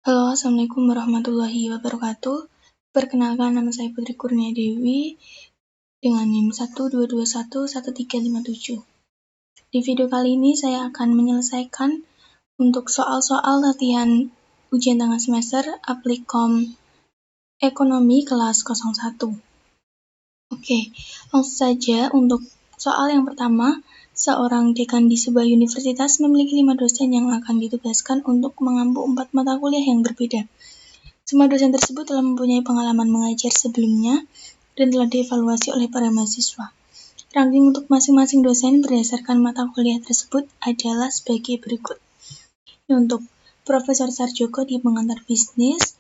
Halo, Assalamualaikum warahmatullahi wabarakatuh. Perkenalkan, nama saya Putri Kurnia Dewi dengan NIM 122111357. Di video kali ini saya akan menyelesaikan untuk soal-soal latihan ujian tengah semester Applikom Ekonomi kelas 01. Oke, langsung saja untuk soal yang pertama. Seorang dekan di sebuah universitas memiliki 5 dosen yang akan ditugaskan untuk mengampu 4 mata kuliah yang berbeda. Semua dosen tersebut telah mempunyai pengalaman mengajar sebelumnya dan telah dievaluasi oleh para mahasiswa. Ranking untuk masing-masing dosen berdasarkan mata kuliah tersebut adalah sebagai berikut. Untuk Profesor Sarjoko di pengantar bisnis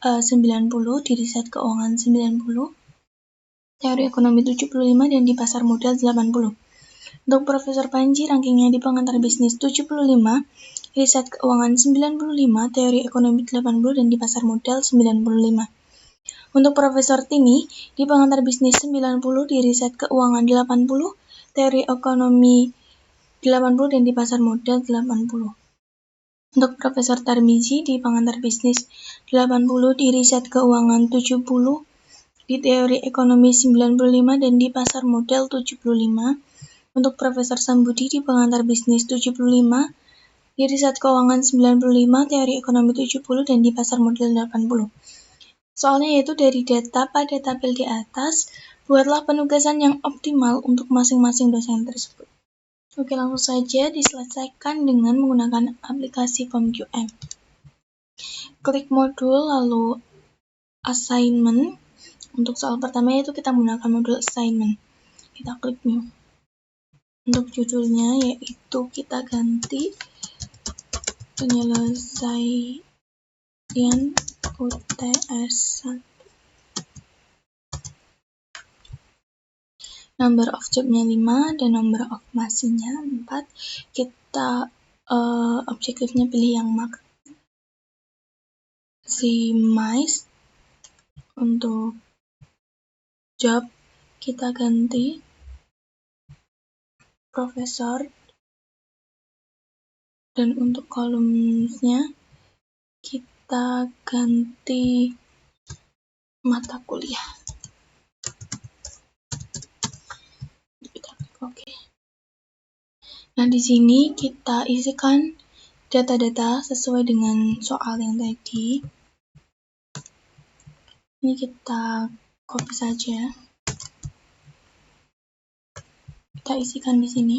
90, di riset keuangan 90, teori ekonomi 75, dan di pasar modal 80. Untuk Profesor Panji, rankingnya di pengantar bisnis 75, riset keuangan 95, teori ekonomi 80, dan di pasar modal 95. Untuk Profesor Tini, di pengantar bisnis 90, di riset keuangan 80, teori ekonomi 80, dan di pasar modal 80. Untuk Profesor Tarmizi, di pengantar bisnis 80, di riset keuangan 70, di teori ekonomi 95, dan di pasar modal 75. Untuk Profesor Sambudi di pengantar bisnis 75, di riset keuangan 95, teori ekonomi 70, dan di pasar modal 80. Soalnya yaitu dari data pada tabel di atas, buatlah penugasan yang optimal untuk masing-masing dosen tersebut. Oke, langsung saja diselesaikan dengan menggunakan aplikasi PomQM. Klik modul lalu assignment. Untuk soal pertama yaitu kita menggunakan modul assignment. Kita klik new. Untuk judulnya yaitu kita ganti penyelesaian UTS 1. Number of job-nya 5 dan number of masnya 4. Kita objektifnya pilih yang maximize. Untuk job kita ganti profesor, dan untuk kolomnya kita ganti mata kuliah. Oke. Nah, di sini kita isikan data-data sesuai dengan soal yang tadi. Ini kita copy saja. Kita isikan di sini.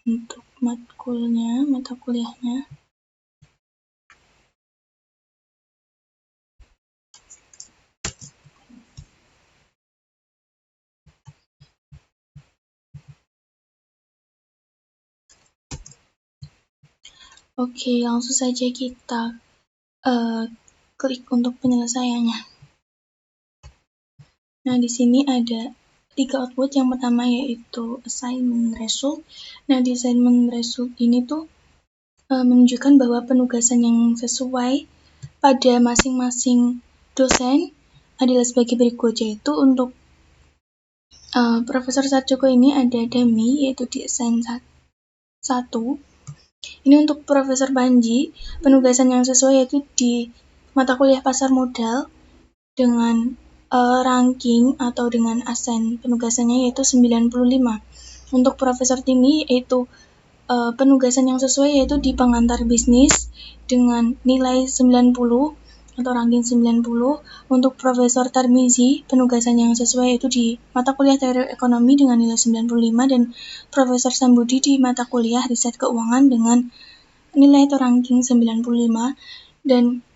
Untuk matkulnya, mata kuliahnya. Oke, langsung saja kita klik untuk penyelesaiannya. Nah, di sini ada 3 output. Yang pertama yaitu assignment result. Nah, di assignment result ini tuh menunjukkan bahwa penugasan yang sesuai pada masing-masing dosen adalah sebagai berikut, yaitu untuk Profesor Sarjoko ini ada dummy, yaitu di assign 1. Ini untuk Profesor Panji, penugasan yang sesuai yaitu di mata kuliah pasar modal dengan ranking atau dengan assign penugasannya yaitu 95. Untuk Profesor Tini yaitu penugasan yang sesuai yaitu di pengantar bisnis dengan nilai 90 atau ranking 90. Untuk Profesor Tarmizi, penugasan yang sesuai yaitu di mata kuliah teori ekonomi dengan nilai 95, dan Profesor Sambudi di mata kuliah riset keuangan dengan nilai atau ranking 95. Dan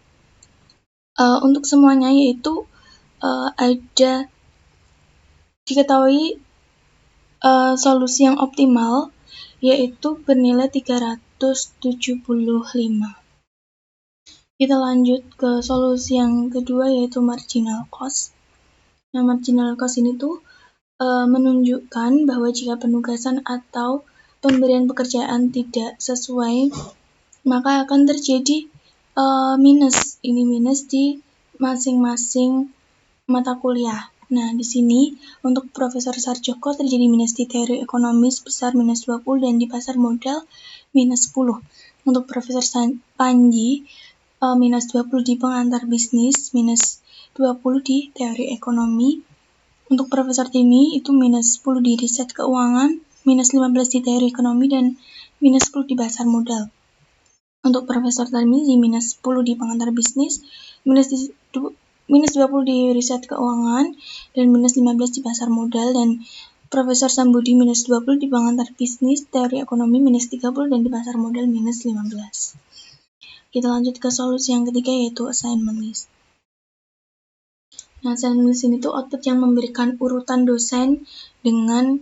untuk semuanya yaitu ada diketahui solusi yang optimal yaitu bernilai 375. Kita lanjut ke solusi yang kedua yaitu marginal cost. Nah, marginal cost ini tuh menunjukkan bahwa jika penugasan atau pemberian pekerjaan tidak sesuai, maka akan terjadi minus. Ini minus di masing-masing mata kuliah. Nah, di sini untuk Profesor Sarjoko terjadi minus di teori ekonomi sebesar minus 20 dan di pasar modal minus 10. Untuk Profesor Panji minus 20 di pengantar bisnis, minus 20 di teori ekonomi. Untuk Profesor Timi itu minus 10 di riset keuangan, minus 15 di teori ekonomi, dan minus 10 di pasar modal. Untuk Profesor Tarmizi minus 10 di pengantar bisnis, minus 20 di riset keuangan, dan minus 15 di pasar modal. Dan Profesor Sambudi minus 20 di pengantar bisnis, teori ekonomi minus 30, dan di pasar modal minus 15. Kita lanjut ke solusi yang ketiga, yaitu assignment list. Nah, assignment list ini tuh output yang memberikan urutan dosen dengan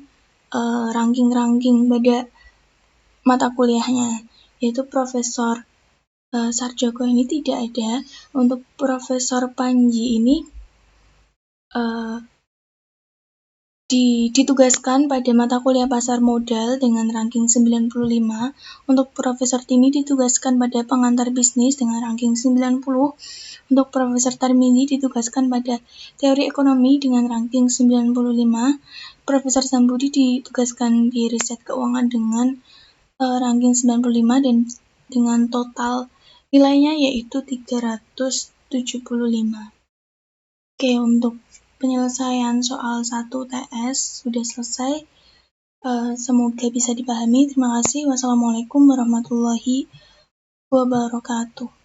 ranking-ranking pada mata kuliahnya, yaitu Profesor Sarjoko ini tidak ada. Untuk Profesor Panji ini ditugaskan pada mata kuliah pasar modal dengan ranking 95. Untuk Profesor Tini ditugaskan pada pengantar bisnis dengan ranking 90. Untuk Profesor Tarmini ditugaskan pada teori ekonomi dengan ranking 95. Profesor Sambudi ditugaskan di riset keuangan dengan ranking 95 dan dengan total nilainya yaitu 375. Oke, untuk penyelesaian soal 1 TS sudah selesai. Semoga bisa dipahami. Terima kasih. Wassalamualaikum warahmatullahi wabarakatuh.